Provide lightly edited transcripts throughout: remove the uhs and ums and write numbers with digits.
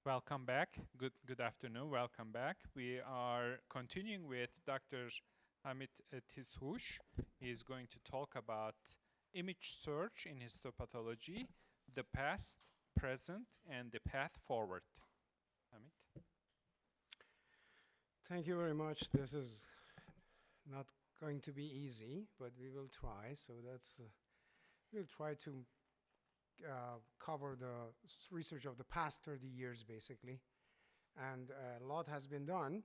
Welcome back. Good afternoon. Welcome back. We are continuing with Dr. Hamid Tizhoosh. He is going to talk about image search in histopathology, the past, present, and the path forward. Hamid. Thank you very much. This is not going to be easy, but we will try. So we'll try to cover the research of the past 30 years, basically. And a lot has been done.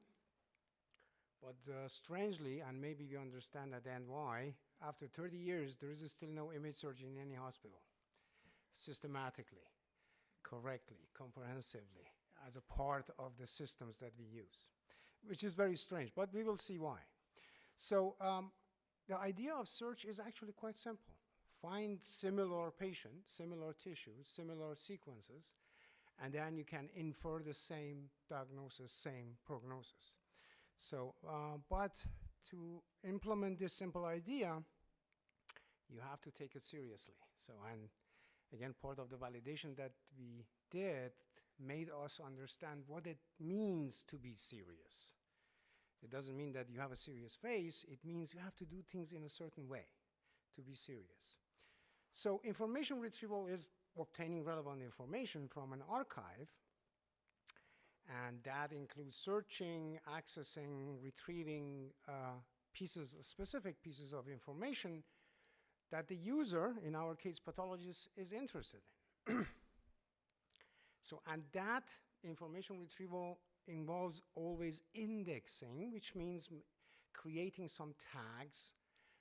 But strangely, and maybe we understand at the end why, after 30 years, there is still no image search in any hospital, systematically, correctly, comprehensively, as a part of the systems that we use, which is very strange, but we will see why. So the idea of search is actually quite simple. Find similar patients, similar tissues, similar sequences, and then you can infer the same diagnosis, same prognosis. So, but to implement this simple idea, you have to take it seriously. So, and again, part of the validation that we did made us understand what it means to be serious. It doesn't mean that you have a serious face. It means you have to do things in a certain way to be serious. So information retrieval is obtaining relevant information from an archive, and that includes searching, accessing, retrieving specific pieces of information that the user, in our case pathologist, is interested in. So, and that information retrieval involves always indexing, which means creating some tags,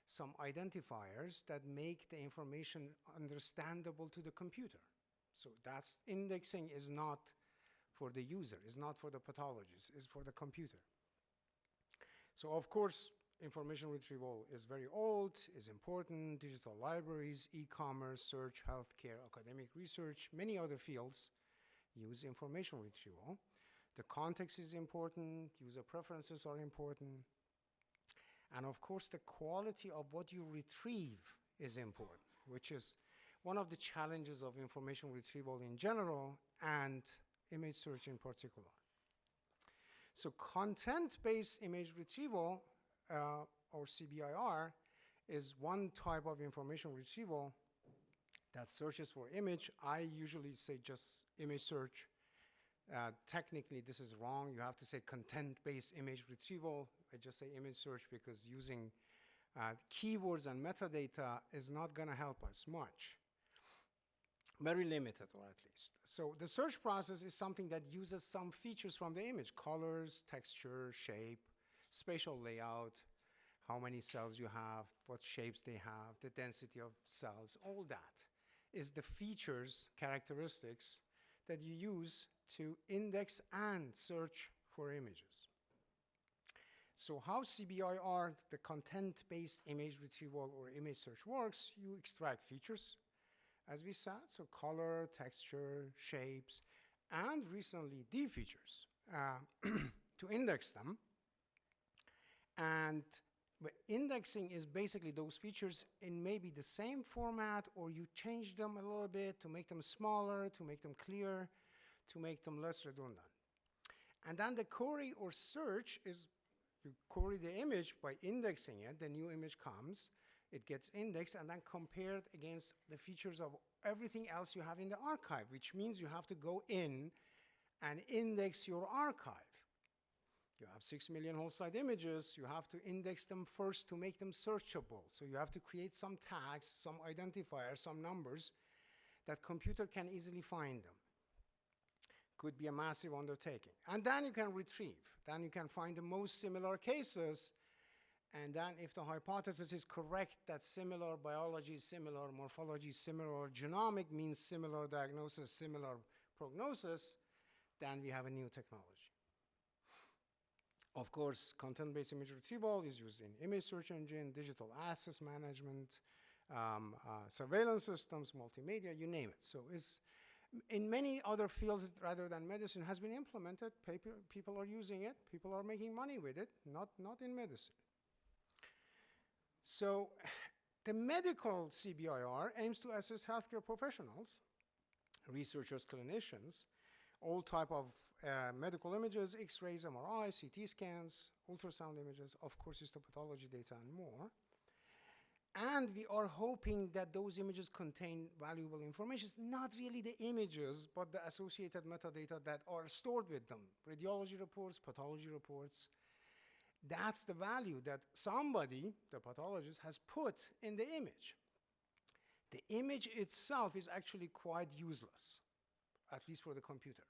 some identifiers that make the information understandable to the computer. So that's indexing is not for the user, is not for the pathologist, is for the computer. So of course, information retrieval is very old, is important. Digital libraries, e-commerce, search, healthcare, academic research, many other fields use information retrieval. The context is important, user preferences are important. And of course, the quality of what you retrieve is important, which is one of the challenges of information retrieval in general and image search in particular. So content-based image retrieval, or CBIR, is one type of information retrieval that searches for image. I usually say just image search. Technically, this is wrong. You have to say content-based image retrieval. I just say image search because using keywords and metadata is not going to help us much. Very limited, or at least. So the search process is something that uses some features from the image: colors, texture, shape, spatial layout, how many cells you have, what shapes they have, the density of cells. All that is the features, characteristics that you use to index and search for images. So how CBIR, the content-based image retrieval or image search works, you extract features, as we said, so color, texture, shapes, and recently D features to index them. And indexing is basically those features in maybe the same format, or you change them a little bit to make them smaller, to make them clearer, to make them less redundant. And then the query or search is you query the image by indexing it. The new image comes, it gets indexed, and then compared against the features of everything else you have in the archive, which means you have to go in and index your archive. You have 6 million whole slide images. You have to index them first to make them searchable. So you have to create some tags, some identifiers, some numbers that computer can easily find them. Could be a massive undertaking. And then you can retrieve. Then you can find the most similar cases. And then if the hypothesis is correct that similar biology is similar, morphology is similar, genomic means similar diagnosis, similar prognosis, then we have a new technology. Of course, content-based image retrieval is used in image search engine, digital assets management, surveillance systems, multimedia, you name it. So it's in many other fields rather than medicine has been implemented. People are using it. People are making money with it, not in medicine. So the medical CBIR aims to assess healthcare professionals, researchers, clinicians, all type of medical images, X-rays, MRI, CT scans, ultrasound images, of course, histopathology data, and more. And we are hoping that those images contain valuable information. It's not really the images, but the associated metadata that are stored with them. Radiology reports, pathology reports. That's the value that somebody, the pathologist, has put in the image. The image itself is actually quite useless, at least for the computer.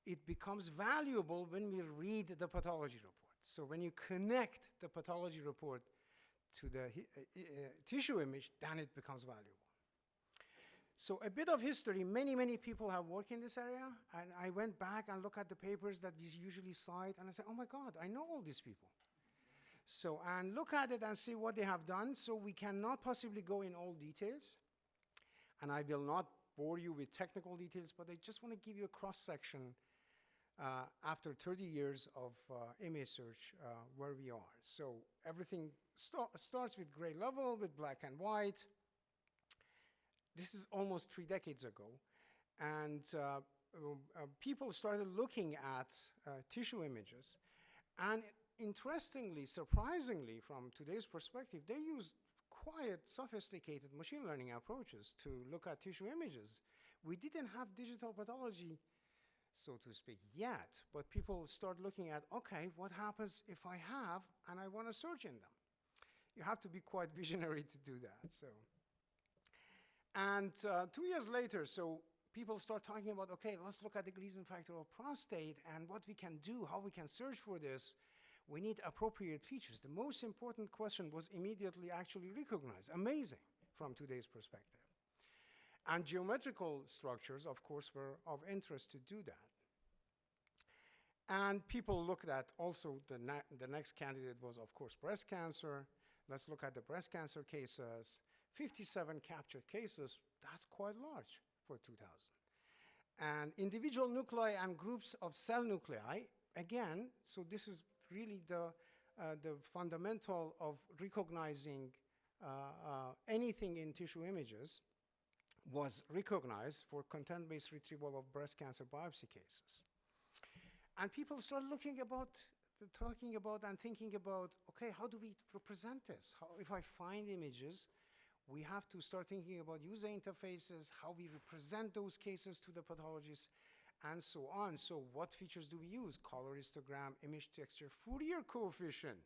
It becomes valuable when we read the pathology report. So when you connect the pathology report to the tissue image, then it becomes valuable. So a bit of history, many people have worked in this area, and I went back and looked at the papers that we usually cite, and I said, oh my God, I know all these people. So, and look at it and see what they have done. So we cannot possibly go in all details, and I will not bore you with technical details, but I just want to give you a cross-section after 30 years of image search where we are. So everything starts with gray level, with black and white. This is almost 3 decades ago. And people started looking at tissue images. And interestingly, surprisingly, from today's perspective, they used quite sophisticated machine learning approaches to look at tissue images. We didn't have digital pathology, so to speak, yet, but people start looking at, okay, what happens if I have and I want to search in them? You have to be quite visionary to do that. So, and 2 years later, so people start talking about, okay, let's look at the Gleason factor of prostate and what we can do, how we can search for this. We need appropriate features. The most important question was immediately actually recognized. Amazing from today's perspective. And geometrical structures, of course, were of interest to do that. And people looked at also, the next candidate was, of course, breast cancer. Let's look at the breast cancer cases. 57 captured cases, that's quite large for 2000. And individual nuclei and groups of cell nuclei, again, so this is really the fundamental of recognizing anything in tissue images, was recognized for content-based retrieval of breast cancer biopsy cases. And people start talking about and thinking about, okay, how do we represent this? If I find images, we have to start thinking about user interfaces, how we represent those cases to the pathologists, and so on. So what features do we use? Color histogram, image texture, Fourier coefficient.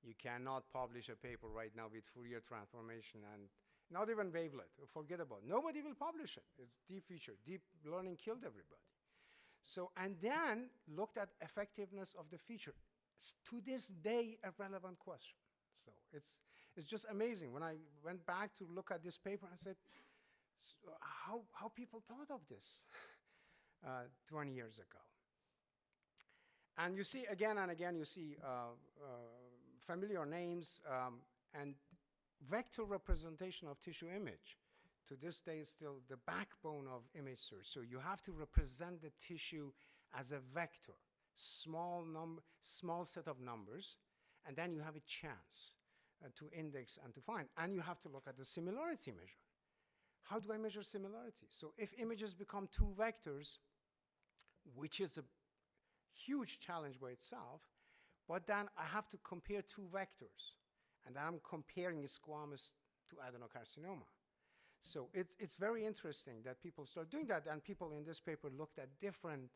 You cannot publish a paper right now with Fourier transformation and not even wavelet. Forget about it. Nobody will publish it. It's deep feature. Deep learning killed everybody. So, and then looked at effectiveness of the feature. To this day, a relevant question. So it's just amazing. When I went back to look at this paper, I said, so how people thought of this 20 years ago. And you see again and again, you see familiar names and vector representation of tissue image. To this day is still the backbone of image search. So you have to represent the tissue as a vector, small set of numbers, and then you have a chance to index and to find. And you have to look at the similarity measure. How do I measure similarity? So if images become 2 vectors, which is a huge challenge by itself, but then I have to compare 2 vectors, and I'm comparing squamous to adenocarcinoma. So it's very interesting that people start doing that, and people in this paper looked at different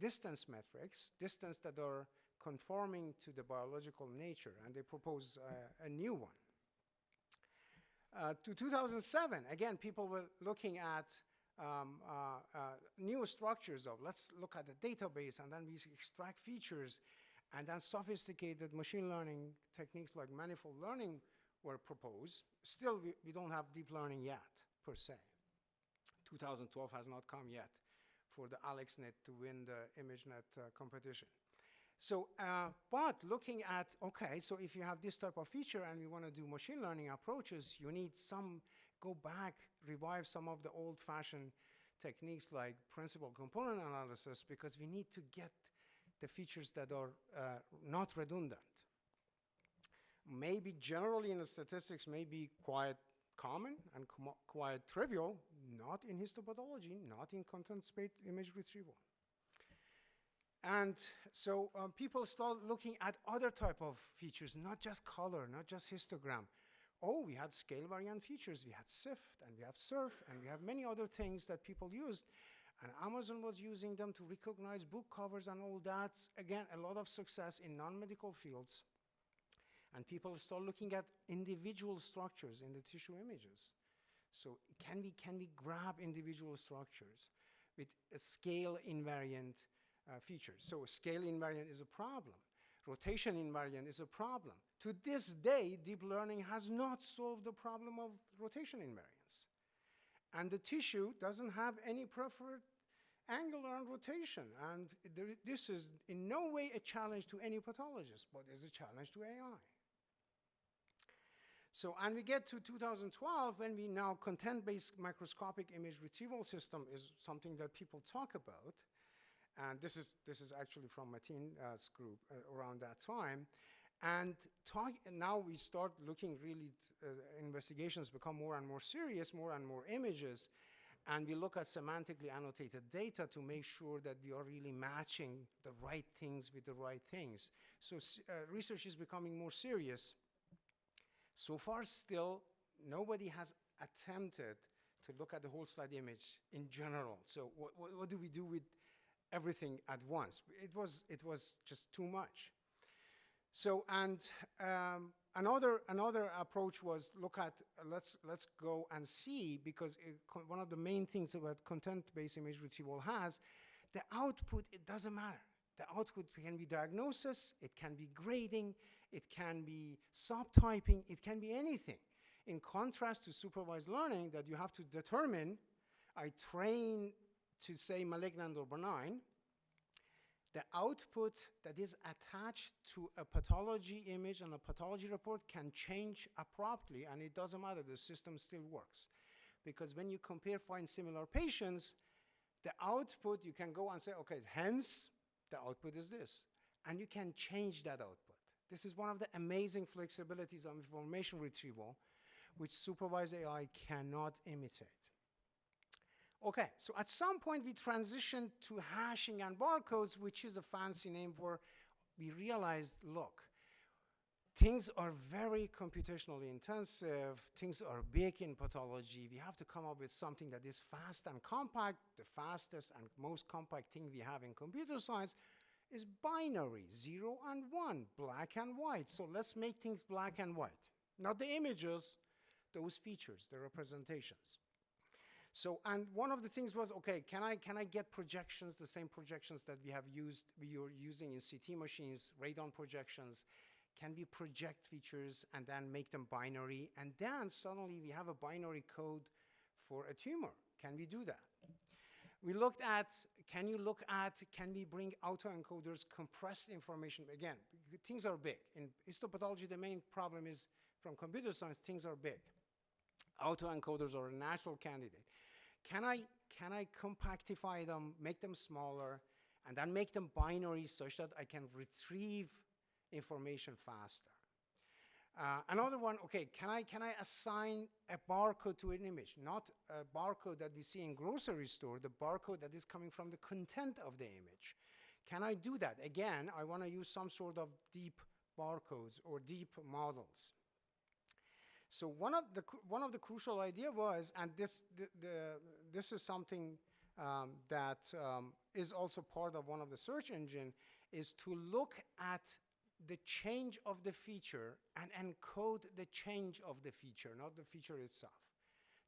distance metrics, distance that are conforming to the biological nature, and they propose a new one. To 2007, again, people were looking at new structures of, let's look at the database, and then we extract features, and then sophisticated machine learning techniques like manifold learning were proposed. Still, we don't have deep learning yet, per se. 2012 has not come yet for the AlexNet to win the ImageNet competition. So, but looking at, okay, so if you have this type of feature and we want to do machine learning approaches, you need go back, revive some of the old-fashioned techniques like principal component analysis, because we need to get the features that are not redundant. Maybe generally in the statistics may be quite common and quite trivial, not in histopathology, not in content-based image retrieval. And so people start looking at other type of features, not just color, not just histogram. Oh, we had scale variant features, we had SIFT, and we have SURF, and we have many other things that people used. And Amazon was using them to recognize book covers and all that. Again, a lot of success in non-medical fields. And people start looking at individual structures in the tissue images. So can we grab individual structures with a scale invariant features? So scale invariant is a problem. Rotation invariant is a problem. To this day, deep learning has not solved the problem of rotation invariance. And the tissue doesn't have any preferred angle on rotation. And this is in no way a challenge to any pathologist, but is a challenge to AI. So, and we get to 2012 when we now content-based microscopic image retrieval system is something that people talk about. And this is actually from Matin's group around that time. And now we start looking really, investigations become more and more serious, more and more images. And we look at semantically annotated data to make sure that we are really matching the right things with the right things. So research is becoming more serious. So far still, nobody has attempted to look at the whole slide image in general. So what do we do with everything at once? It was just too much. So, and another approach was look at, let's go and see, because one of the main things about content-based image retrieval has, the output, it doesn't matter. The output can be diagnosis, it can be grading, it can be subtyping, it can be anything. In contrast to supervised learning that you have to determine, I train to say malignant or benign, the output that is attached to a pathology image and a pathology report can change abruptly, and it doesn't matter, the system still works. Because when you find similar patients, the output, you can go and say, okay, hence, the output is this. And you can change that output. This is one of the amazing flexibilities of information retrieval, which supervised AI cannot imitate. Okay, so at some point we transitioned to hashing and barcodes, which is a fancy name for, we realized, look, things are very computationally intensive, things are big in pathology, we have to come up with something that is fast and compact. The fastest and most compact thing we have in computer science is binary, 0 and 1, black and white. So let's make things black and white. Not the images, those features, the representations. So, and one of the things was, okay, can I get projections, the same projections that we are using in CT machines, radon projections? Can we project features and then make them binary? And then suddenly we have a binary code for a tumor. Can we do that? We looked at, can we bring autoencoders, compressed information? Again, things are big. In histopathology, the main problem is from computer science, things are big. Autoencoders are a natural candidate. Can I compactify them, make them smaller, and then make them binary such that I can retrieve information faster? Another one, okay, can I assign a barcode to an image? Not a barcode that we see in grocery store, the barcode that is coming from the content of the image. Can I do that? Again, I want to use some sort of deep barcodes or deep models. So one of the crucial idea was, and this is something that is also part of one of the search engine, is to look at the change of the feature and encode the change of the feature, not the feature itself.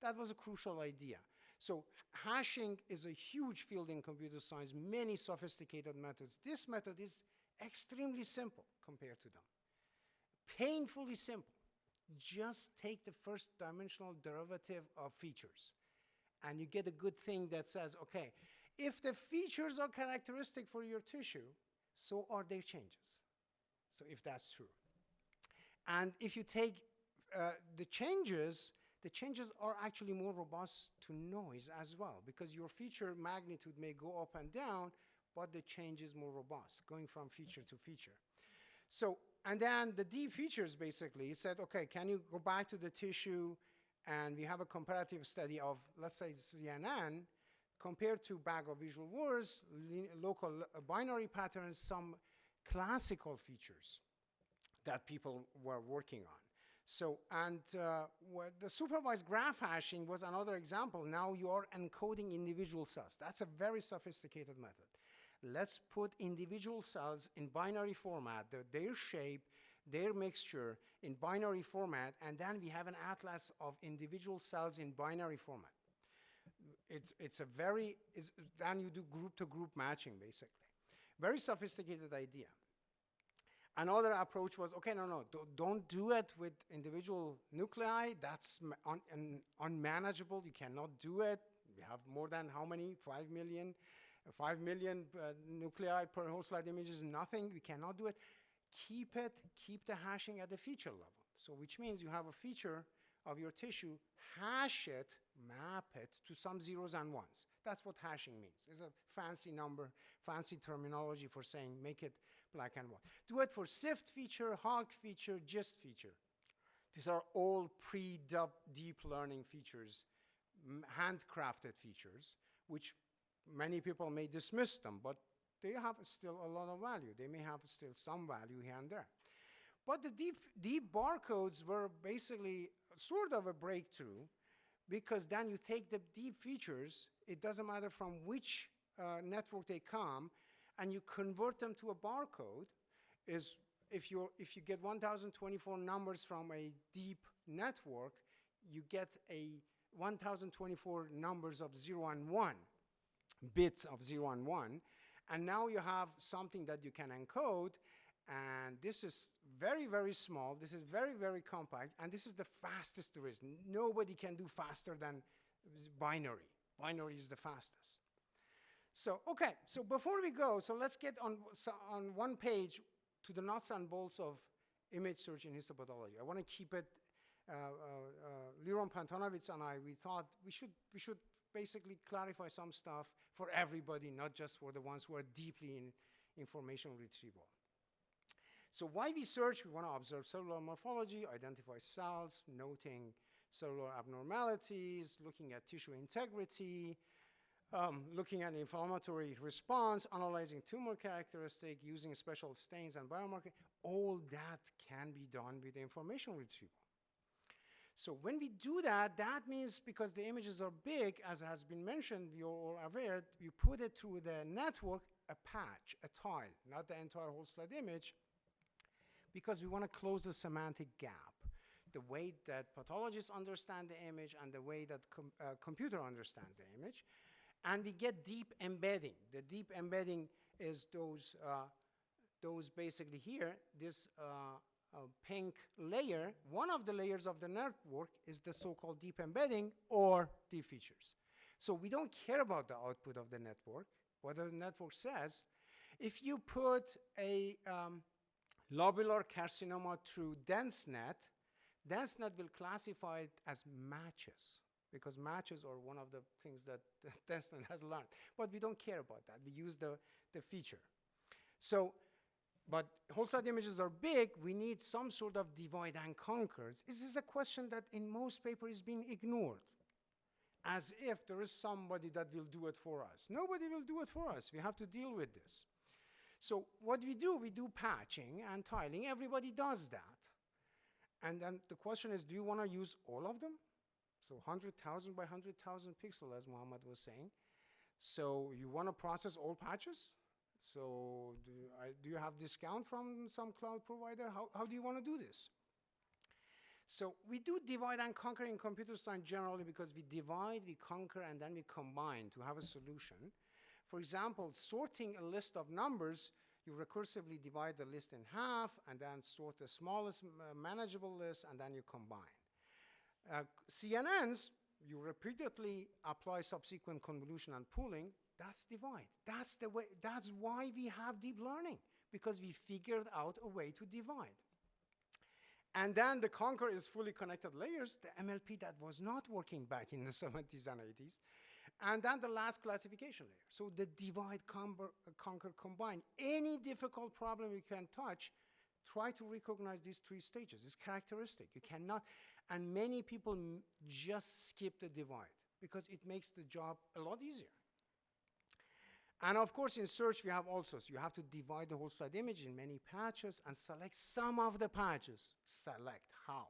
That was a crucial idea. So hashing is a huge field in computer science, many sophisticated methods. This method is extremely simple compared to them. Painfully simple. Just take the first dimensional derivative of features, and you get a good thing that says, okay, if the features are characteristic for your tissue, so are their changes. So if that's true. And if you take the changes are actually more robust to noise as well, because your feature magnitude may go up and down, but the change is more robust, going from feature to feature. So, and then the deep features basically said, okay, can you go back to the tissue and we have a comparative study of, let's say, CNN compared to bag of visual words, local binary patterns, some classical features that people were working on. So, and the supervised graph hashing was another example. Now you are encoding individual cells. That's a very sophisticated method. Let's put individual cells in binary format, their shape, their mixture in binary format, and then we have an atlas of individual cells in binary format. Then you do group-to-group matching, basically. Very sophisticated idea. Another approach was, okay, no, don't do it with individual nuclei. That's unmanageable. You cannot do it. We have more than how many? 5 million? 5 million nuclei per whole slide image is nothing. We cannot do it. Keep the hashing at the feature level. So which means you have a feature of your tissue, hash it, map it to some zeros and ones. That's what hashing means. It's a fancy number, fancy terminology for saying make it black and white. Do it for SIFT feature, HOG feature, GIST feature. These are all deep learning features, handcrafted features, which many people may dismiss them, but they have still a lot of value. They may have still some value here and there. But the deep barcodes were basically sort of a breakthrough, because then you take the deep features, it doesn't matter from which network they come, and you convert them to a barcode. If you get 1024 numbers from a deep network, you get a 1024 numbers of 0 and 1, bits of 0 and 1, and now you have something that you can encode. And this is very, very small. This is very, very compact. And this is the fastest there is. Nobody can do faster than binary. Binary is the fastest. So, okay. So before we go, so let's get on one page to the nuts and bolts of image search in histopathology. I want to keep it. Liron Pantanovitz and I, we thought we should basically clarify some stuff for everybody, not just for the ones who are deeply in information retrieval. So why we search? We want to observe cellular morphology, identify cells, noting cellular abnormalities, looking at tissue integrity, looking at inflammatory response, analyzing tumor characteristic, using special stains and biomarkers. All that can be done with information retrieval. So when we do that, that means because the images are big, as has been mentioned, you're all aware, you put it through the network, a patch, a tile, not the entire whole slide image, because we want to close the semantic gap, the way that pathologists understand the image and the way that computer understands the image. And we get deep embedding. The deep embedding is those basically here, this pink layer. One of the layers of the network is the so-called deep embedding or deep features. So we don't care about the output of the network, what the network says. If you put a lobular carcinoma through DenseNet, DenseNet will classify it as matches, because matches are one of the things that DenseNet has learned. But we don't care about that. We use the feature. So, but whole slide images are big. We need some sort of divide and conquer. This is a question that in most papers is being ignored, as if there is somebody that will do it for us. Nobody will do it for us. We have to deal with this. So what we do patching and tiling. Everybody does that. And then the question is, do you want to use all of them? So 100,000 by 100,000 pixels, as Muhammad was saying. So you want to process all patches? So do you have discount from some cloud provider? How do you want to do this? So we do divide and conquer in computer science generally because we divide, we conquer, and then we combine to have a solution. For example, sorting a list of numbers, you recursively divide the list in half and then sort the smallest manageable list, and then you combine. CNNs, you repeatedly apply subsequent convolution and pooling. That's divide. That's the way. That's why we have deep learning, because we figured out a way to divide. And then the conquer is fully connected layers, the MLP that was not working back in the 70s and 80s. And then the last classification layer. So the divide, conquer, combine. Any difficult problem you can touch, try to recognize these three stages. It's characteristic. You cannot, And many people just skip the divide because it makes the job a lot easier. And of course, in search, we have also, so you have to divide the whole slide image in many patches and select some of the patches. Select how.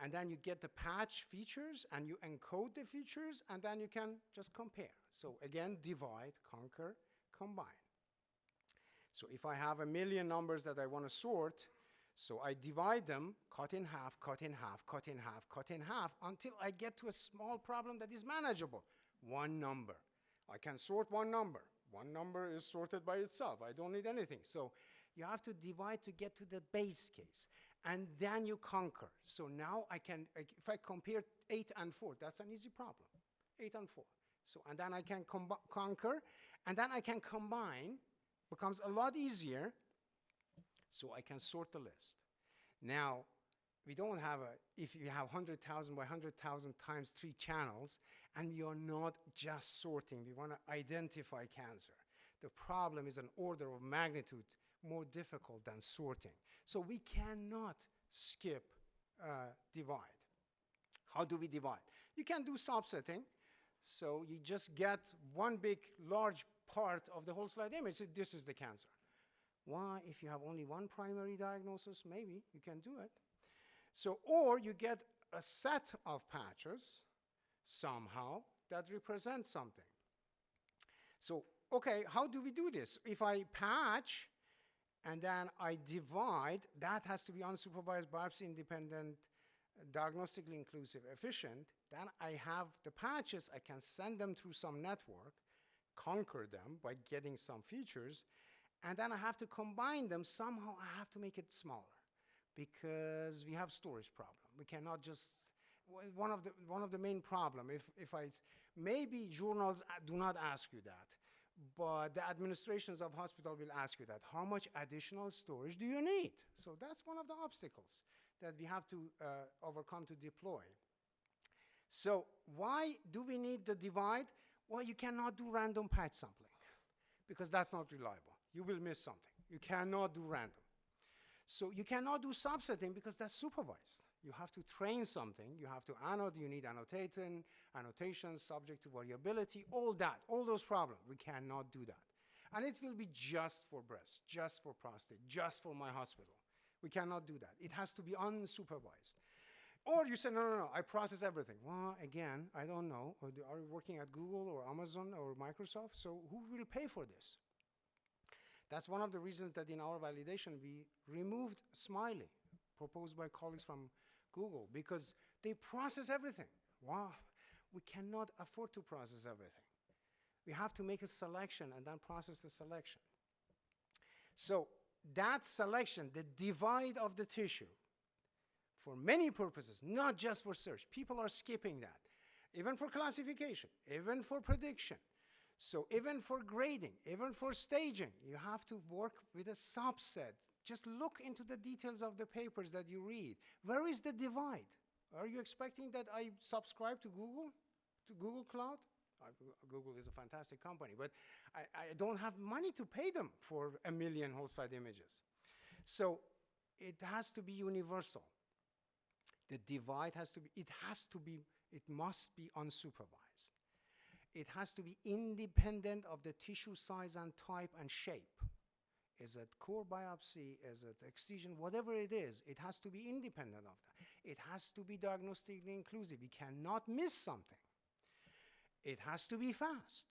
And then you get the patch features and you encode the features and then you can just compare. So again, divide, conquer, combine. So if I have 1 million numbers that I want to sort, so I divide them, cut in half, cut in half, cut in half, cut in half, until I get to a small problem that is manageable. One number. I can sort one number. One number is sorted by itself. I don't need anything. So you have to divide to get to the base case. And then you conquer. So now I can, if I compare 8 and 4, that's an easy problem. 8 and 4. So, and then I can conquer, and then I can combine. Becomes a lot easier. So I can sort the list. Now, we don't have if you have 100,000 by 100,000 times 3 channels, and we are not just sorting, we want to identify cancer. The problem is an order of magnitude more difficult than sorting. So we cannot skip divide. How do we divide? You can do subsetting. So you just get one big, large part of the whole slide image. So this is the cancer. Why? If you have only one primary diagnosis, maybe you can do it. So, or you get a set of patches somehow that represent something. So, okay, how do we do this? If I patch and then I divide, that has to be unsupervised, biopsy independent, diagnostically inclusive, efficient. Then I have the patches, I can send them through some network, conquer them by getting some features, and then I have to combine them. Somehow I have to make it smaller because we have storage problem. We cannot just, one of the main problem, maybe journals do not ask you that, but the administrations of hospital will ask you that. How much additional storage do you need? So that's one of the obstacles that we have to overcome to deploy. So why do we need the divide? Well, you cannot do random patch sampling because that's not reliable. You will miss something. You cannot do random. So you cannot do subsetting because that's supervised. You have to train something. You have to annotate. You need annotations, subject to variability, all that, all those problems. We cannot do that. And it will be just for breast, just for prostate, just for my hospital. We cannot do that. It has to be unsupervised. Or you say, no, I process everything. Well, again, I don't know. Are you working at Google or Amazon or Microsoft? So who will pay for this? That's one of the reasons that in our validation we removed Smiley, proposed by colleagues from Google, because they process everything. Wow, we cannot afford to process everything. We have to make a selection and then process the selection. So that selection, the divide of the tissue, for many purposes, not just for search. People are skipping that. Even for classification, even for prediction. So even for grading, even for staging, you have to work with a subset. Just look into the details of the papers that you read. Where is the divide? Are you expecting that I subscribe to Google Cloud? Google is a fantastic company, but I don't have money to pay them for 1 million whole slide images. So it has to be universal. The divide has to be, it must be unsupervised. It has to be independent of the tissue size and type and shape. Is it core biopsy? Is it excision? Whatever it is, it has to be independent of that. It has to be diagnostically inclusive. We cannot miss something. It has to be fast.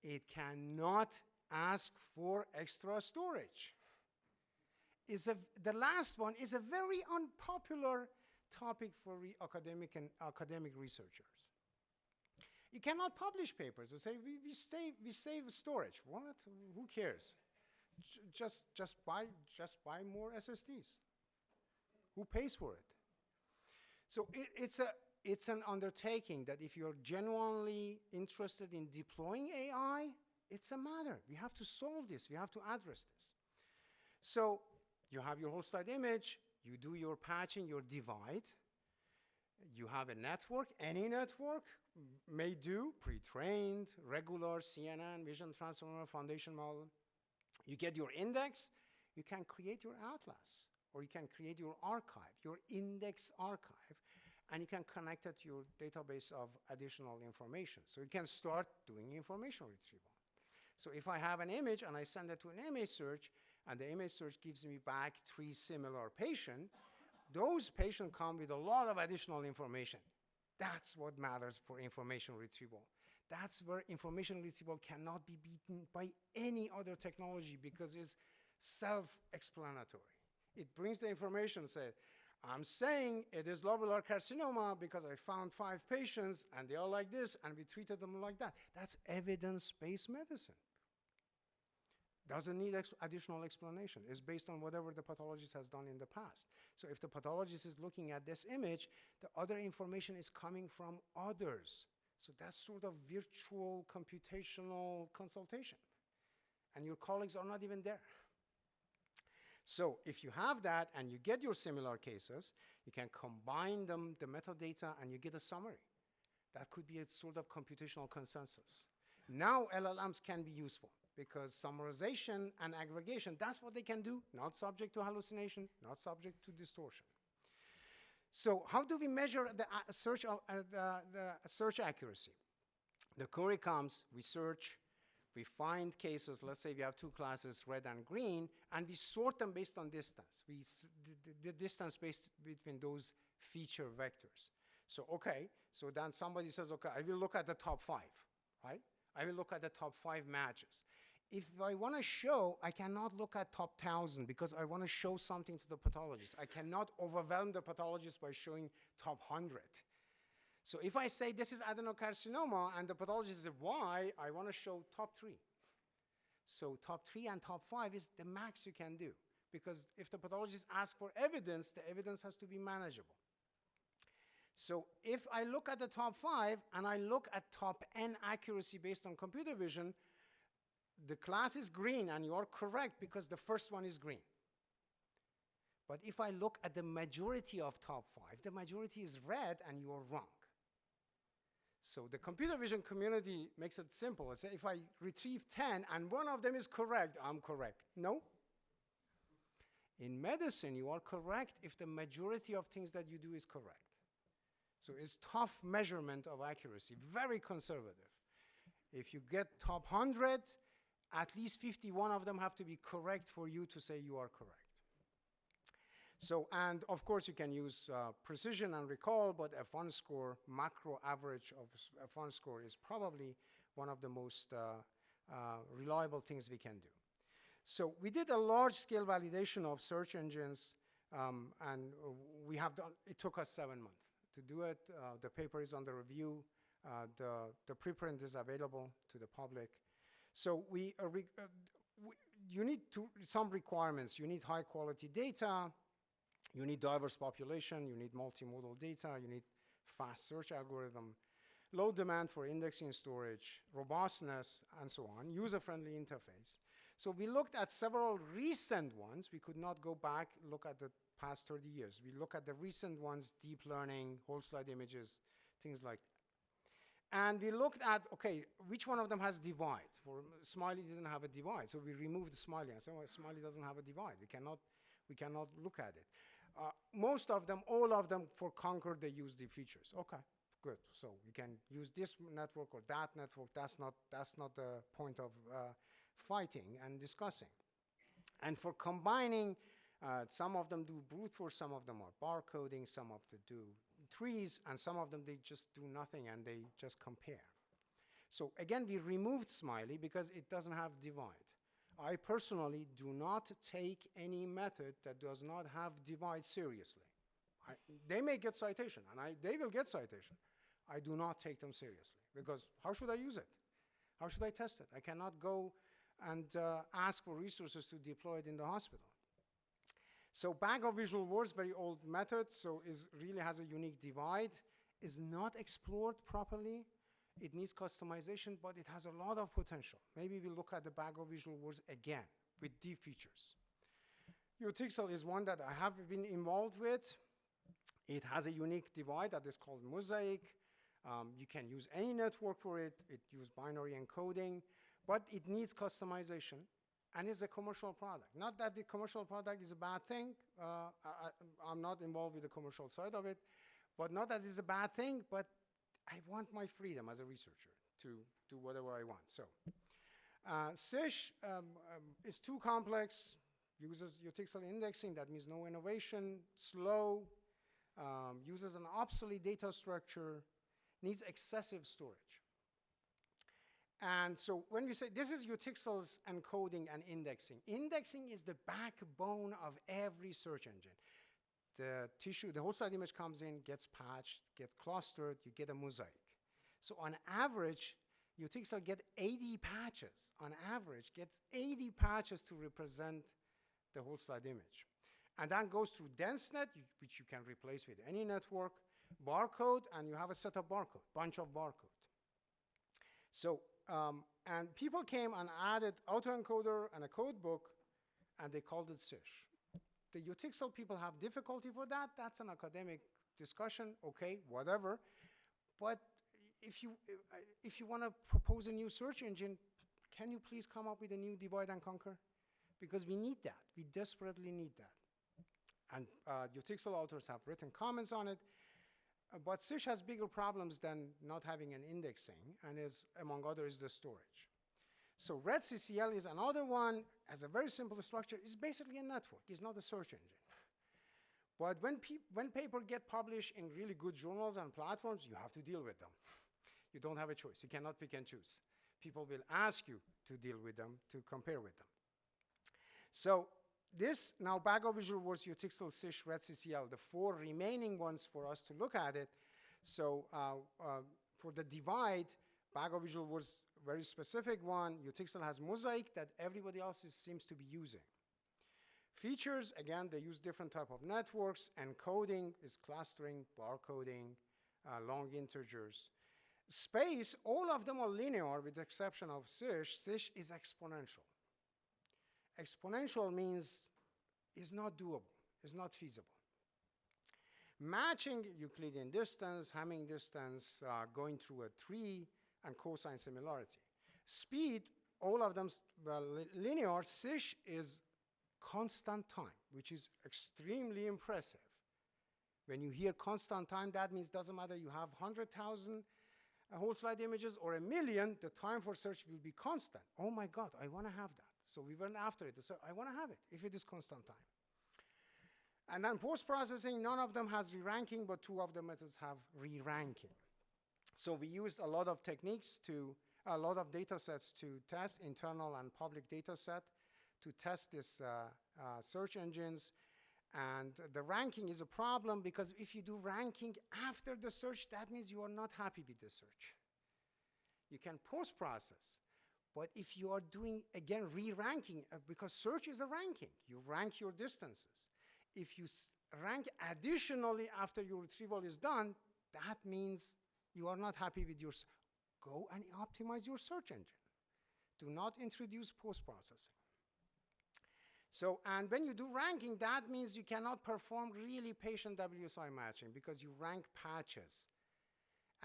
It cannot ask for extra storage. The last one is a very unpopular topic for academic researchers. You cannot publish papers and say, we save storage. What? Who cares? Just buy more SSDs. Who pays for it? So it's an undertaking that if you're genuinely interested in deploying AI, it's a matter. We have to solve this. We have to address this. So you have your whole slide image. You do your patching, your divide. You have a network. Any network may do pre-trained, regular CNN, vision transformer, foundation model. You get your index. You can create your atlas or you can create your archive, your index archive, and you can connect it to your database of additional information. So you can start doing information retrieval. So if I have an image and I send it to an image search, and the image search gives me back 3 similar patients, those patients come with a lot of additional information. That's what matters for information retrieval. That's where information retrieval cannot be beaten by any other technology because it's self-explanatory. It brings the information, say, I'm saying it is lobular carcinoma because I found 5 patients and they are like this and we treated them like that. That's evidence-based medicine. Doesn't need additional explanation. It's based on whatever the pathologist has done in the past. So if the pathologist is looking at this image, the other information is coming from others. So that's sort of virtual computational consultation. And your colleagues are not even there. So if you have that and you get your similar cases, you can combine them, the metadata, and you get a summary. That could be a sort of computational consensus. Now LLMs can be useful because summarization and aggregation, that's what they can do, not subject to hallucination, not subject to distortion. So how do we measure the search accuracy? The query comes, we search, we find cases, let's say we have 2 classes, red and green, and we sort them based on distance. The distance based between those feature vectors. So, okay, so then somebody says, okay, I will look at the top 5, right? I will look at the top 5 matches. If I want to show, I cannot look at top 1,000 because I want to show something to the pathologist. I cannot overwhelm the pathologist by showing top 100. So if I say this is adenocarcinoma and the pathologist says why, I want to show top 3. So top 3 and top 5 is the max you can do because if the pathologist asks for evidence, the evidence has to be manageable. So if I look at the top 5 and I look at top N accuracy based on computer vision, the class is green and you are correct because the first one is green. But if I look at the majority of top 5, the majority is red and you are wrong. So the computer vision community makes it simple. It's if I retrieve 10 and one of them is correct, I'm correct. No. In medicine, you are correct if the majority of things that you do is correct. So it's tough measurement of accuracy, very conservative. If you get top 100, at least 51 of them have to be correct for you to say you are correct. So, and of course you can use precision and recall, but F1 score, macro average of F1 score is probably one of the most reliable things we can do. So we did a large scale validation of search engines and we have done, it took us 7 months to do it. The paper is under review. The preprint is available to the public. So you need some requirements. You need high quality data. You need diverse population. You need multimodal data. You need fast search algorithm, low demand for indexing storage, robustness, and so on, user-friendly interface. So we looked at several recent ones. We could not go back, look at the past 30 years. We look at the recent ones, deep learning, whole slide images, things like that. And we looked at, okay, which one of them has divide? For Smiley didn't have a divide, so we removed the Smiley and said, well, Smiley doesn't have a divide. We cannot look at it. Most of them, all of them, for Concord, they use the features. Okay, good. So we can use this network or that network. That's not the point of fighting and discussing. And for combining, some of them do brute force, some of them are barcoding, some of them do trees, and some of them they just do nothing and they just compare. So again, we removed Smiley because it doesn't have divide. I personally do not take any method that does not have divide seriously. They may get citation, and they will get citation. I do not take them seriously because how should I use it? How should I test it? I cannot go and ask for resources to deploy it in the hospital. So bag of visual words, very old method, so really has a unique divide, is not explored properly. It needs customization, but it has a lot of potential. Maybe we'll look at the bag of visual words again with deep features. Utixel is one that I have been involved with. It has a unique divide that is called Mosaic. You can use any network for it. It uses binary encoding, but it needs customization. and it's a commercial product. Not that the commercial product is a bad thing. I'm not involved with the commercial side of it, but not that it's a bad thing, but I want my freedom as a researcher to do whatever I want. So SISH is too complex, uses eutexyl indexing, that means no innovation, slow, uses an obsolete data structure, needs excessive storage. And so when we say this is eutexyl's encoding and indexing, indexing is the backbone of every search engine. The tissue, the whole slide image comes in, gets patched, gets clustered, you get a mosaic. So on average, eutexyl get 80 patches. On average, gets 80 patches to represent the whole slide image. And that goes through DenseNet, which you can replace with any network, barcode, and you have a set of barcode, bunch of barcode. So, and people came and added autoencoder and a code book, and they called it SISH. The eutexyl people have difficulty for that. That's an academic discussion, okay, whatever. But if you want to propose a new search engine, can you please come up with a new divide and conquer? Because we need that. We desperately need that. And eutexyl authors have written comments on it. But SISH has bigger problems than not having an indexing, and is, among others, the storage. So RedCCL is another one, has a very simple structure. It's basically a network. It's not a search engine. But when papers get published in really good journals and platforms, you have to deal with them. You don't have a choice. You cannot pick and choose. People will ask you to deal with them, to compare with them. So this, now Bag of Visual Words, eutexyl, SISH, RedCCL, the 4 remaining ones for us to look at it. So for the divide, Bag of Visual Words, very specific one. eutexyl has mosaic that everybody else seems to be using. Features, again, they use different type of networks. Encoding is clustering, barcoding, long integers. Space, all of them are linear with the exception of SISH. SISH is exponential. Exponential means it's not doable, it's not feasible. Matching Euclidean distance, Hamming distance, going through a tree, and cosine similarity. Speed, all of them linear. SISH is constant time, which is extremely impressive. When you hear constant time, that means doesn't matter you have 100,000 whole slide images or 1,000,000, the time for search will be constant. Oh my God, I want to have that. So we went after it. So I want to have it if it is constant time. And then post-processing, none of them has re-ranking, but 2 of the methods have re-ranking. So we used a lot of techniques a lot of data sets to test, internal and public data set, to test this search engines. And the ranking is a problem because if you do ranking after the search, that means you are not happy with the search. You can post-process. But if you are doing, again, re-ranking, because search is a ranking, you rank your distances. If you rank additionally after your retrieval is done, that means you are not happy with your, go and optimize your search engine. Do not introduce post-processing. So, and when you do ranking, that means you cannot perform really patient WSI matching because you rank patches.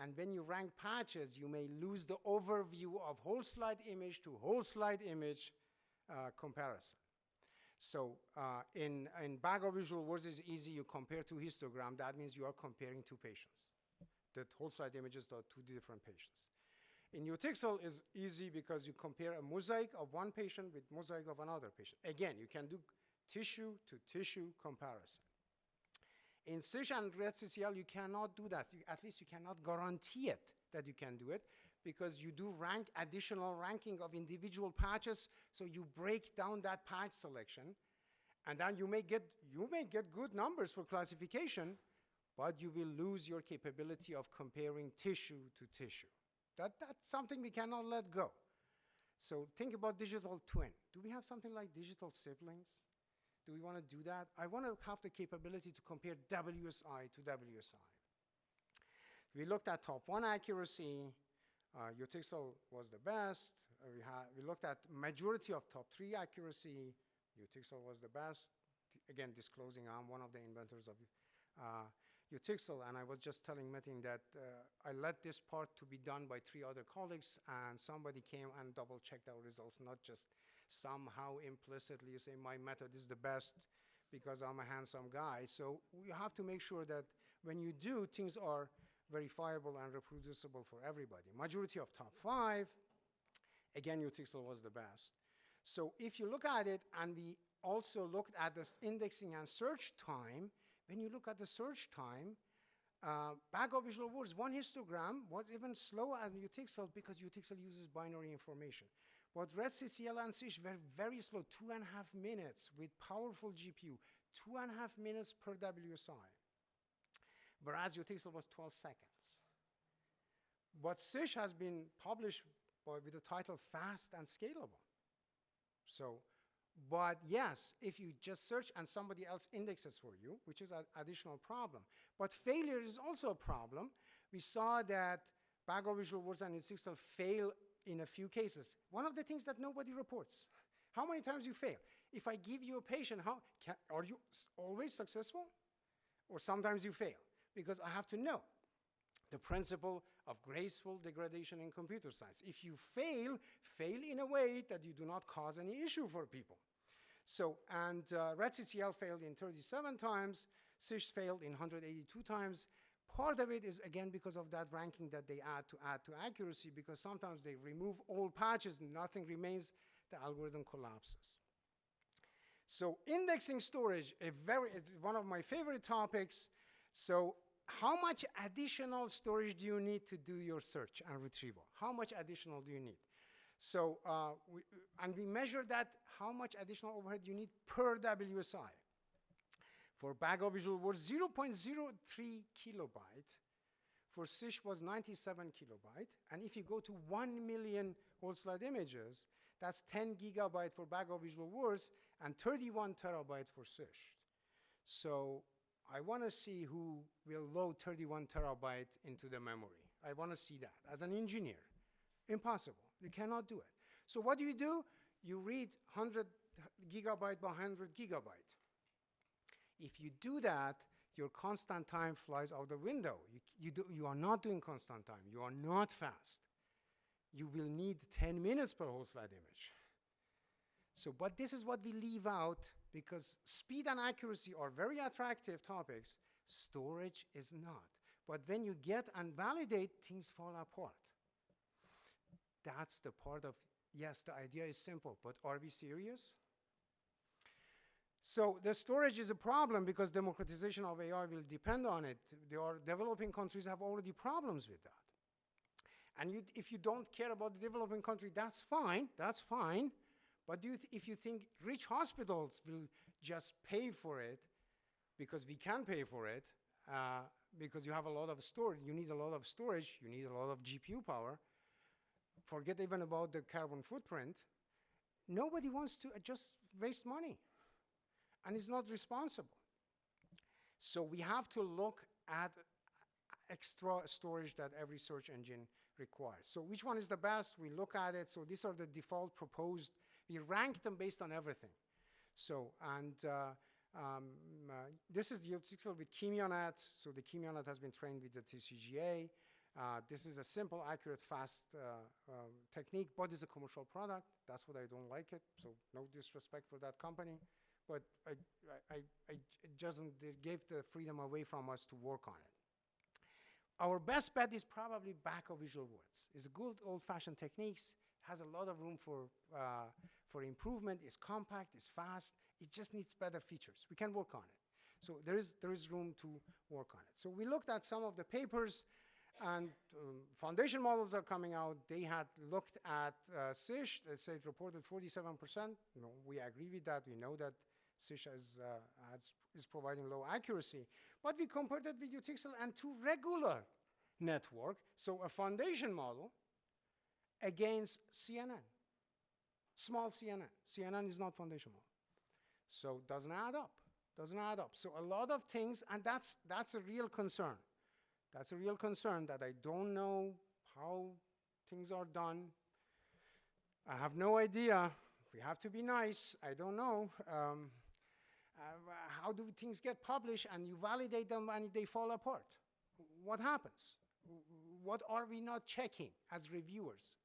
And when you rank patches, you may lose the overview of whole slide image to whole slide image comparison. So in Bag of Visual Words is easy. You compare 2 histograms. That means you are comparing 2 patients. The whole slide images are 2 different patients. In eutexyl is easy because you compare a mosaic of one patient with mosaic of another patient. Again, you can do tissue to tissue comparison. In SISH and RedCCL, you cannot do that. At least you cannot guarantee it that you can do it because you do additional ranking of individual patches, so you break down that patch selection, and then you may get good numbers for classification, but you will lose your capability of comparing tissue to tissue. That's something we cannot let go. So think about digital twin. Do we have something like digital siblings? Do we want to do that? I want to have the capability to compare WSI to WSI. We looked at top 1 accuracy. eutexyl was the best. We looked at majority of top 3 accuracy. eutexyl was the best. Again, disclosing I'm one of the inventors of eutexyl, and I was just telling Metin that I let this part to be done by 3 other colleagues, and somebody came and double-checked our results, not just somehow implicitly you say my method is the best because I'm a handsome guy. So you have to make sure that when you do, things are verifiable and reproducible for everybody. Majority of top 5, again, Utixel was the best. So if you look at it, and we also looked at the indexing and search time, when you look at the search time, Bag of Visual Words, one histogram was even slower as Utixel because Utixel uses binary information. But RedCCL and SISH were very slow, 2.5 minutes with powerful GPU, 2.5 minutes per WSI. Whereas Utixel was 12 seconds. But SISH has been published with the title Fast and Scalable. So, but yes, if you just search and somebody else indexes for you, which is an additional problem. But failure is also a problem. We saw that Bag of Visual Words and Utixel fail in a few cases. One of the things that nobody reports, how many times you fail. If I give you a patient, are you always successful? Or sometimes you fail? Because I have to know the principle of graceful degradation in computer science. If you fail, fail in a way that you do not cause any issue for people. So, and RedCCL failed in 37 times, SISH failed in 182 times. Part of it is, again, because of that ranking that they add to accuracy, because sometimes they remove all patches and nothing remains, the algorithm collapses. So indexing storage, it's one of my favorite topics. So how much additional storage do you need to do your search and retrieval? How much additional do you need? So, we measure that, how much additional overhead you need per WSI. For Bag of Visual Words, 0.03 kilobyte. For SISH was 97 kilobyte. And if you go to 1 million whole slide images, that's 10 gigabyte for Bag of Visual Words and 31 terabyte for SISH. So I want to see who will load 31 terabyte into the memory. I want to see that. As an engineer, impossible. You cannot do it. So what do? You read 100 gigabyte by 100 gigabyte. If you do that, your constant time flies out the window. You are not doing constant time. You are not fast. You will need 10 minutes per whole slide image. So, but this is what we leave out, because speed and accuracy are very attractive topics. Storage is not. But when you get and validate, things fall apart. That's the part of, yes, the idea is simple, but are we serious? So the storage is a problem because democratization of AI will depend on it. Developing countries have already problems with that. And if you don't care about the developing country, that's fine, that's fine. But if you think rich hospitals will just pay for it, because we can pay for it, because you have a lot of storage, you need a lot of storage, you need a lot of GPU power, forget even about the carbon footprint, nobody wants to just waste money. And it's not responsible. So we have to look at extra storage that every search engine requires. So which one is the best? We look at it. So these are the default proposed. We rank them based on everything. So, and this is the Utixel with ChemiaNet. So the ChemiaNet has been trained with the TCGA. This is a simple, accurate, fast technique, but it's a commercial product. That's what I don't like it. So no disrespect for that company. But they gave the freedom away from us to work on it. Our best bet is probably Bag of Visual Words. It's a good old-fashioned techniques, has a lot of room for improvement, it's compact, it's fast, it just needs better features. We can work on it. So there is room to work on it. So we looked at some of the papers, and foundation models are coming out. They had looked at SISH, let's say it reported 47%. We agree with that, we know that SISH is providing low accuracy. But we compared it with Utixel and two regular network, so a foundation model against CNN, small CNN. CNN is not foundation model. So doesn't add up, doesn't add up. So a lot of things, and that's a real concern. That's a real concern that I don't know how things are done. I have no idea. We have to be nice. I don't know. How do things get published and you validate them and they fall apart? What happens? What are we not checking as reviewers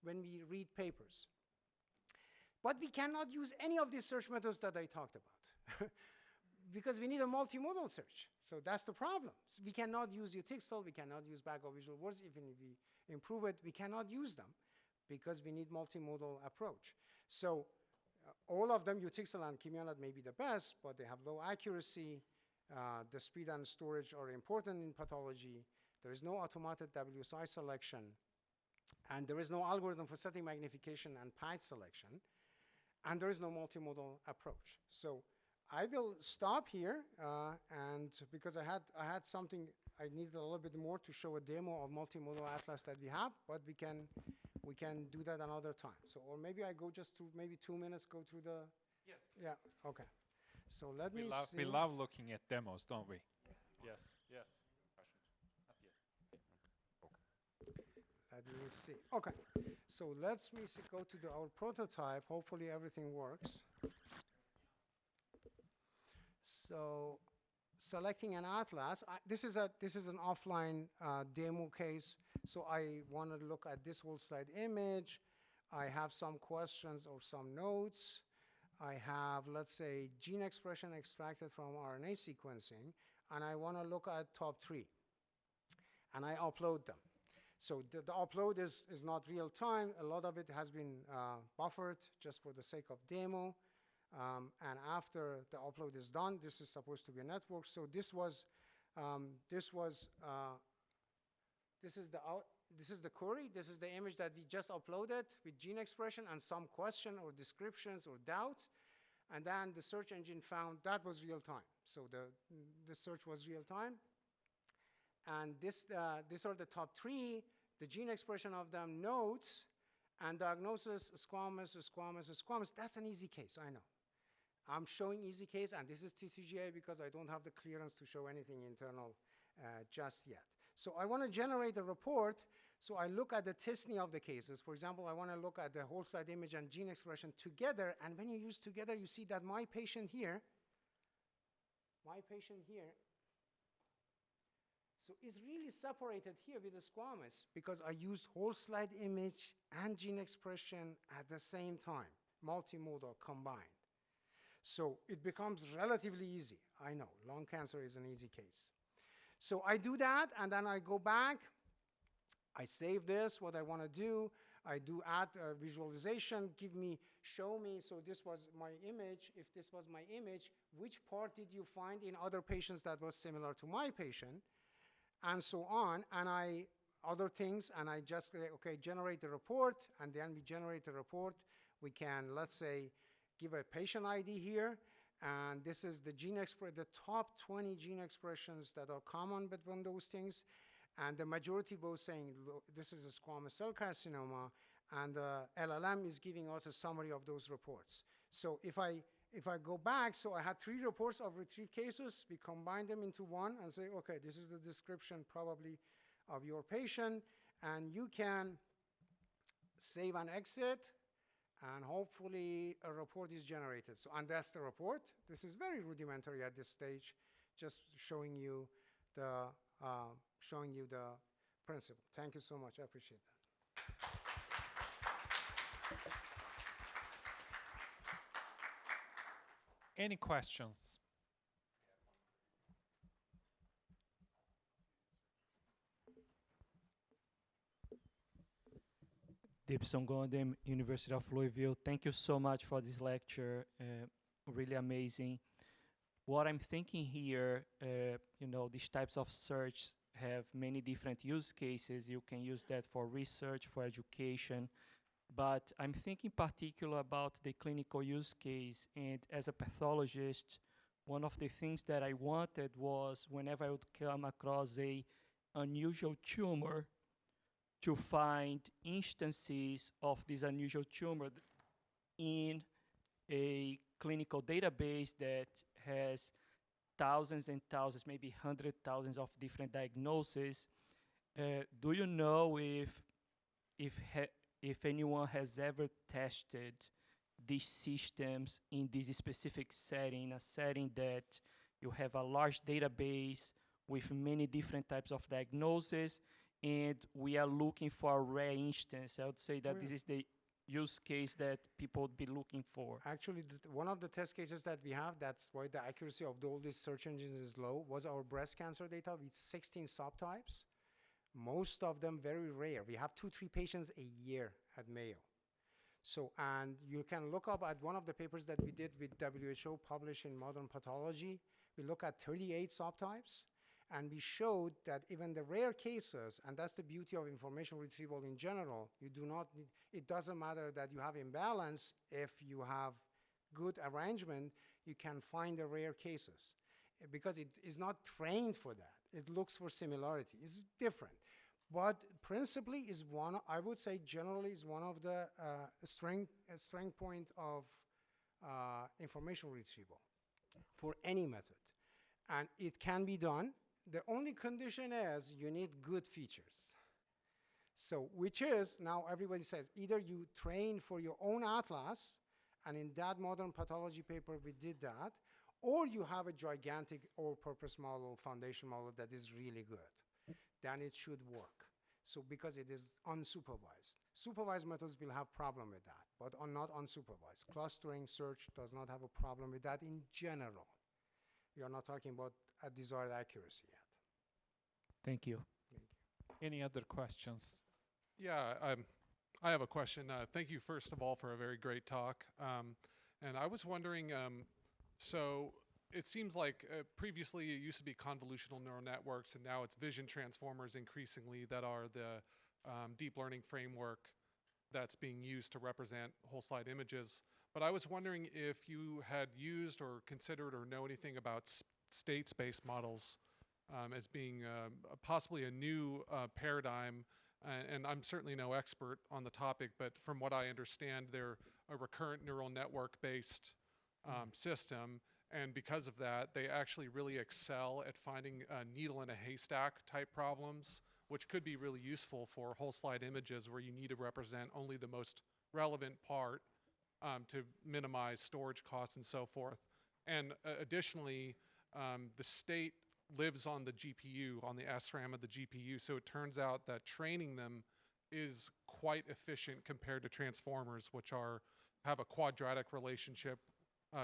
when we read papers? But we cannot use any of these search methods that I talked about because we need a multimodal search. So that's the problem. So we cannot use Utixel, we cannot use backup visual words. Even if we improve it, we cannot use them because we need multimodal approach. So all of them, Utixel and Kimianet may be the best, but they have low accuracy. The speed and storage are important in pathology. There is no automated WSI selection, and there is no algorithm for setting magnification and patch selection, and there is no multimodal approach. So I will stop here, and because I had something, I needed a little bit more to show a demo of multimodal atlas that we have, but we can do that another time. So, or maybe I go just to maybe 2 minutes, go through the. Yes. Yeah. Okay. So let me see. We love looking at demos, don't we? Yes. Yes. Let me see. Okay. So let me go to our prototype. Hopefully everything works. So selecting an atlas. This is an offline demo case. So I want to look at this whole slide image. I have some questions or some notes. I have, let's say, gene expression extracted from RNA sequencing, and I want to look at top 3. And I upload them. So the upload is not real time. A lot of it has been buffered just for the sake of demo. And after the upload is done, this is supposed to be a network. So this is the query. This is the image that we just uploaded with gene expression and some question or descriptions or doubts. And then the search engine found that was real time. So the search was real time. And these are the top 3, the gene expression of them, notes, and diagnosis, squamous, squamous, squamous. That's an easy case, I know. I'm showing easy case, and this is TCGA because I don't have the clearance to show anything internal just yet. So I want to generate a report. So I look at the t-SNE of the cases. For example, I want to look at the whole slide image and gene expression together. And when you use together, you see that my patient here, so is really separated here with the squamous because I used whole slide image and gene expression at the same time, multimodal combined. So it becomes relatively easy. I know, lung cancer is an easy case. So I do that, and then I go back. I save this, what I want to do. I do add visualization, show me, so this was my image. If this was my image, which part did you find in other patients that was similar to my patient? And so on, and other things, and I just say, okay, generate the report, and then we generate the report. We can, let's say, give a patient ID here, and this is the the top 20 gene expressions that are common between those things, and the majority both saying this is a squamous cell carcinoma, and LLM is giving us a summary of those reports. So if I go back, so I had 3 reports of retrieved cases. We combine them into one and say, okay, this is the description probably of your patient, and you can save and exit, and hopefully a report is generated. So, and that's the report. This is very rudimentary at this stage, just showing you the principle. Thank you so much. I appreciate that. Any questions? Dibson Gondem, University of Louisville. Thank you so much for this lecture. Really amazing. What I'm thinking here, these types of search have many different use cases. You can use that for research, for education. But I'm thinking particular about the clinical use case. And as a pathologist, one of the things that I wanted was whenever I would come across a unusual tumor, to find instances of this unusual tumor in a clinical database that has thousands and thousands, maybe 100,000 of different diagnoses. Do you know if anyone has ever tested these systems in this specific setting, a setting that you have a large database with many different types of diagnoses, and we are looking for a rare instance? I would say that this is the use case that people would be looking for? Actually, one of the test cases that we have, that's why the accuracy of all these search engines is low, was our breast cancer data with 16 subtypes. Most of them very rare. We have 2-3 patients a year at Mayo. So, and you can look up at one of the papers that we did with WHO published in Modern Pathology. We look at 38 subtypes, and we showed that even the rare cases, and that's the beauty of information retrieval in general, you do not need, it doesn't matter that you have imbalance. If you have good arrangement, you can find the rare cases because it is not trained for that. It looks for similarity. It's different. But principally is one, I would say generally is one of the strength point of information retrieval for any method. And it can be done. The only condition is you need good features. So, which is, now everybody says, either you train for your own atlas, and in that Modern Pathology paper we did that, or you have a gigantic all-purpose model, foundation model that is really good. Then it should work. So because it is unsupervised. Supervised methods will have problem with that, but not unsupervised. Clustering search does not have a problem with that in general. We are not talking about a desired accuracy yet. Thank you. Thank you. Any other questions? Yeah, I have a question. Thank you, first of all, for a very great talk. And I was wondering, so it seems like previously it used to be convolutional neural networks, and now it's vision transformers increasingly that are the deep learning framework that's being used to represent whole slide images. But I was wondering if you had used or considered or know anything about state space models as being possibly a new paradigm. And I'm certainly no expert on the topic, but from what I understand, they're a recurrent neural network based system. And because of that, they actually really excel at finding needle in a haystack type problems, which could be really useful for whole slide images where you need to represent only the most relevant part to minimize storage costs and so forth. And additionally, the state lives on the GPU, on the SRAM of the GPU, so it turns out that training them is quite efficient compared to transformers, which have a quadratic relationship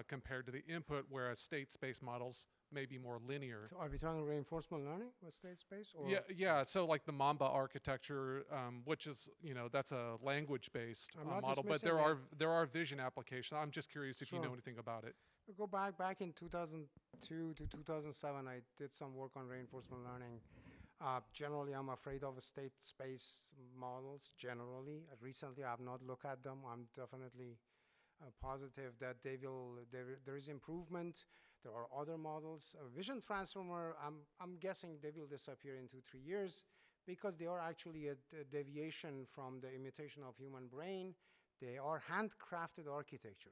compared to the input, whereas state space models may be more linear. So are we talking reinforcement learning with state space? Or Yeah. So like the Mamba architecture, which is, that's a language-based model, but there are vision applications. I'm just curious if you know anything about it. We go back in 2002 to 2007. I did some work on reinforcement learning. Generally, I'm afraid of state space models. Generally, recently I have not looked at them. I'm definitely positive that there is improvement. There are other models. Vision transformer, I'm guessing they will disappear in 2-3 years because they are actually a deviation from the imitation of human brain. They are handcrafted architecture.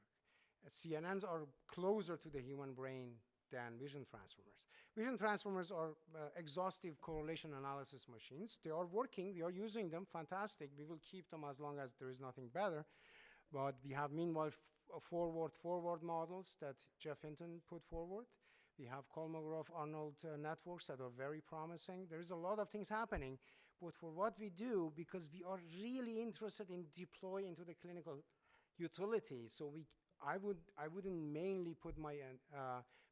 CNNs are closer to the human brain than vision transformers. Vision transformers are exhaustive correlation analysis machines. They are working. We are using them. Fantastic. We will keep them as long as there is nothing better. But we have, meanwhile, forward models that Jeff Hinton put forward. We have Kolmogorov-Arnold networks that are very promising. There is a lot of things happening. But for what we do, because we are really interested in deploy into the clinical utility, so I wouldn't mainly put my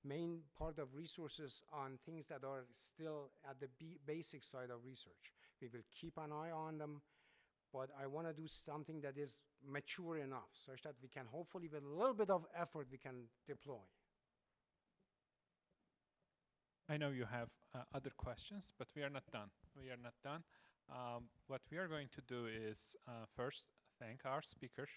main part of resources on things that are still at the basic side of research. We will keep an eye on them. But I want to do something that is mature enough such that we can hopefully, with a little bit of effort, we can deploy. I know you have other questions, but we are not done. We are not done. What we are going to do is first thank our speakers